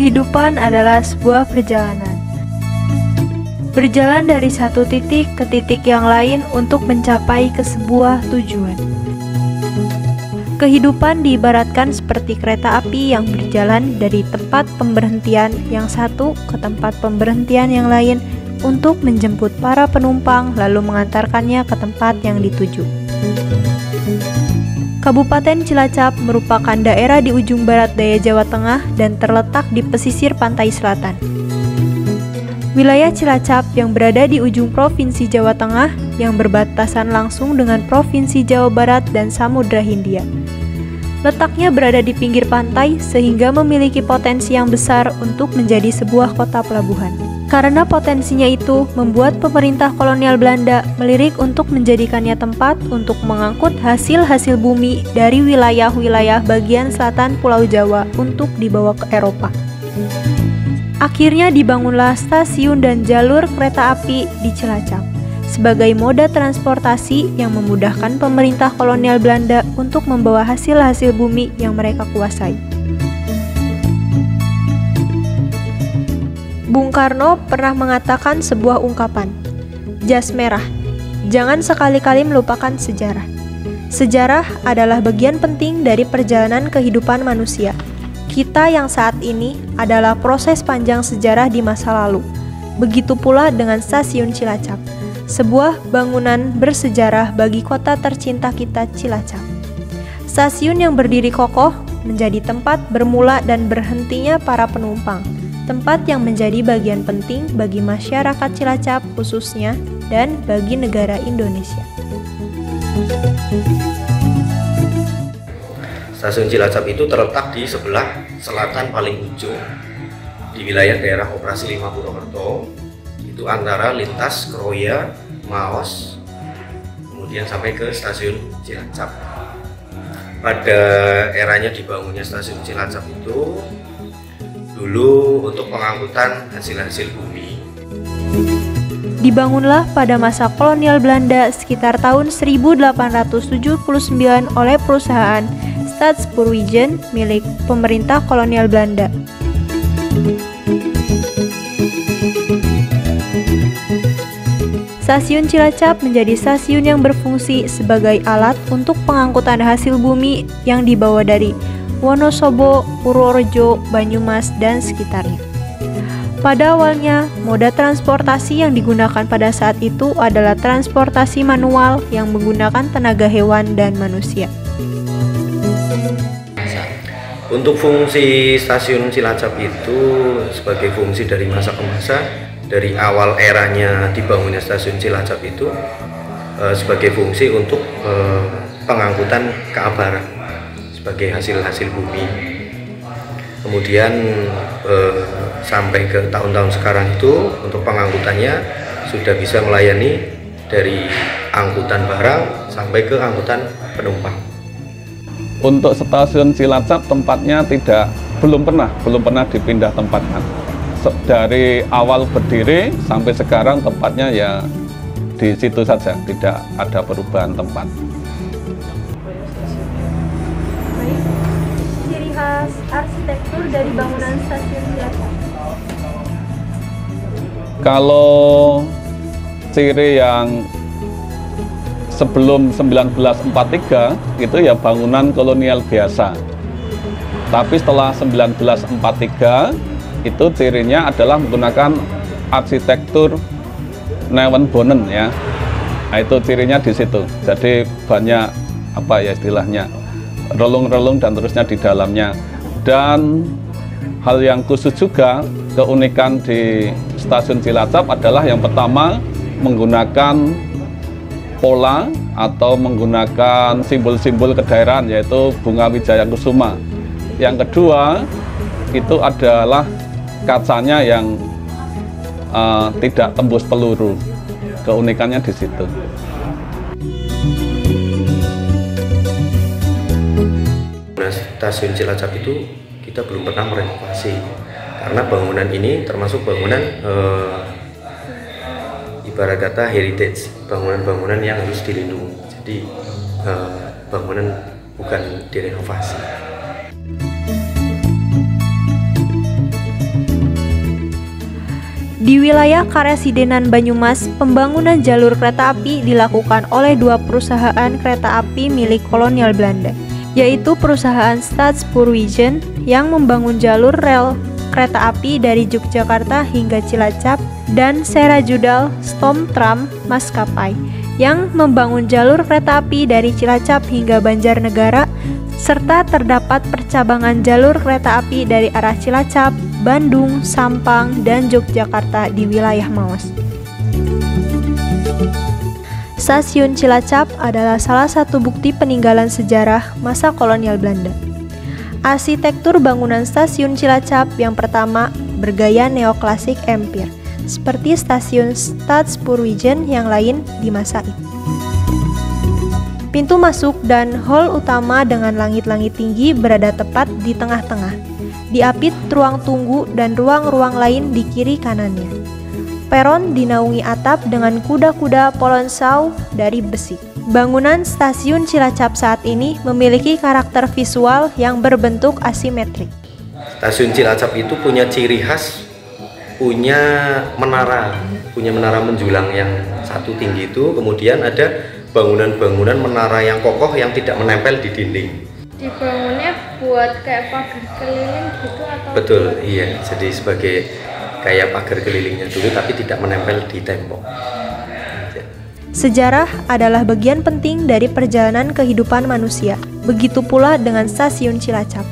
Kehidupan adalah sebuah perjalanan. Berjalan dari satu titik ke titik yang lain untuk mencapai ke sebuah tujuan. Kehidupan diibaratkan seperti kereta api yang berjalan dari tempat pemberhentian yang satu ke tempat pemberhentian yang lain untuk menjemput para penumpang lalu mengantarkannya ke tempat yang dituju. Kabupaten Cilacap merupakan daerah di ujung barat daya Jawa Tengah dan terletak di pesisir pantai selatan. Wilayah Cilacap yang berada di ujung Provinsi Jawa Tengah yang berbatasan langsung dengan Provinsi Jawa Barat dan Samudra Hindia. Letaknya berada di pinggir pantai sehingga memiliki potensi yang besar untuk menjadi sebuah kota pelabuhan. Karena potensinya itu membuat pemerintah kolonial Belanda melirik untuk menjadikannya tempat untuk mengangkut hasil-hasil bumi dari wilayah-wilayah bagian selatan Pulau Jawa untuk dibawa ke Eropa. Akhirnya dibangunlah stasiun dan jalur kereta api di Cilacap sebagai moda transportasi yang memudahkan pemerintah kolonial Belanda untuk membawa hasil-hasil bumi yang mereka kuasai. Bung Karno pernah mengatakan sebuah ungkapan, "Jas merah, jangan sekali-kali melupakan sejarah. Sejarah adalah bagian penting dari perjalanan kehidupan manusia. Kita yang saat ini adalah proses panjang sejarah di masa lalu. Begitu pula dengan Stasiun Cilacap, sebuah bangunan bersejarah bagi kota tercinta kita Cilacap. Stasiun yang berdiri kokoh menjadi tempat bermula dan berhentinya para penumpang. Tempat yang menjadi bagian penting bagi masyarakat Cilacap khususnya dan bagi negara Indonesia." Stasiun Cilacap itu terletak di sebelah selatan paling ujung di wilayah daerah operasi 5 Purwokerto, itu antara lintas Kroya, Maos, kemudian sampai ke Stasiun Cilacap. Pada eranya dibangunnya Stasiun Cilacap itu dulu untuk pengangkutan hasil-hasil bumi. Dibangunlah pada masa kolonial Belanda sekitar tahun 1879 oleh perusahaan Staatspoorwegen milik pemerintah kolonial Belanda. Stasiun Cilacap menjadi stasiun yang berfungsi sebagai alat untuk pengangkutan hasil bumi yang dibawa dari Wonosobo, Purworejo, Banyumas, dan sekitarnya. Pada awalnya, moda transportasi yang digunakan pada saat itu adalah transportasi manual yang menggunakan tenaga hewan dan manusia. Untuk fungsi Stasiun Cilacap itu sebagai fungsi dari masa ke masa, dari awal eranya dibangunnya Stasiun Cilacap itu sebagai fungsi untuk pengangkutan keabaran sebagai hasil-hasil bumi. Kemudian sampai ke tahun-tahun sekarang itu untuk pengangkutannya sudah bisa melayani dari angkutan barang sampai ke angkutan penumpang. Untuk Stasiun Cilacap tempatnya belum pernah dipindah tempatkan. Dari awal berdiri sampai sekarang tempatnya ya di situ saja, tidak ada perubahan tempat. Arsitektur dari bangunan Stasiun Cilacap. Kalau ciri yang sebelum 1943 itu ya bangunan kolonial biasa. Tapi setelah 1943 itu cirinya adalah menggunakan arsitektur Newenbonen ya. Nah, itu cirinya di situ. Jadi banyak istilahnya relung-relung dan terusnya di dalamnya. Dan hal yang khusus juga, keunikan di Stasiun Cilacap adalah yang pertama menggunakan pola atau menggunakan simbol-simbol kedaerahan yaitu bunga wijaya kusuma. Yang kedua itu adalah kacanya yang tidak tembus peluru. Keunikannya di situ. Stasiun Cilacap itu kita belum pernah merenovasi karena bangunan ini termasuk bangunan ibarat kata heritage, bangunan-bangunan yang harus dilindungi. Jadi bangunan bukan direnovasi. Di wilayah Karesidenan Banyumas, pembangunan jalur kereta api dilakukan oleh dua perusahaan kereta api milik kolonial Belanda, yaitu perusahaan Staatspoorwegen yang membangun jalur rel kereta api dari Yogyakarta hingga Cilacap, dan Serajudal Stoomtram Maskapai yang membangun jalur kereta api dari Cilacap hingga Banjarnegara, serta terdapat percabangan jalur kereta api dari arah Cilacap, Bandung, Sampang, dan Yogyakarta di wilayah Maos. Stasiun Cilacap adalah salah satu bukti peninggalan sejarah masa kolonial Belanda. Arsitektur bangunan stasiun Cilacap yang pertama bergaya neoklasik empire, seperti stasiun Staatspoorwegen yang lain di masa itu. Pintu masuk dan hall utama dengan langit-langit tinggi berada tepat di tengah-tengah, diapit ruang tunggu dan ruang-ruang lain di kiri kanannya. Peron dinaungi atap dengan kuda-kuda polonsau dari besi. Bangunan stasiun Cilacap saat ini memiliki karakter visual yang berbentuk asimetrik. Stasiun Cilacap itu punya ciri khas, punya menara menjulang yang satu tinggi itu, kemudian ada bangunan-bangunan menara yang kokoh yang tidak menempel di dinding. Dibangunnya buat kayak pagar keliling gitu atau? Betul, iya. Jadi sebagai kayak pagar kelilingnya dulu tapi tidak menempel di tembok. Sejarah adalah bagian penting dari perjalanan kehidupan manusia. Begitu pula dengan stasiun Cilacap.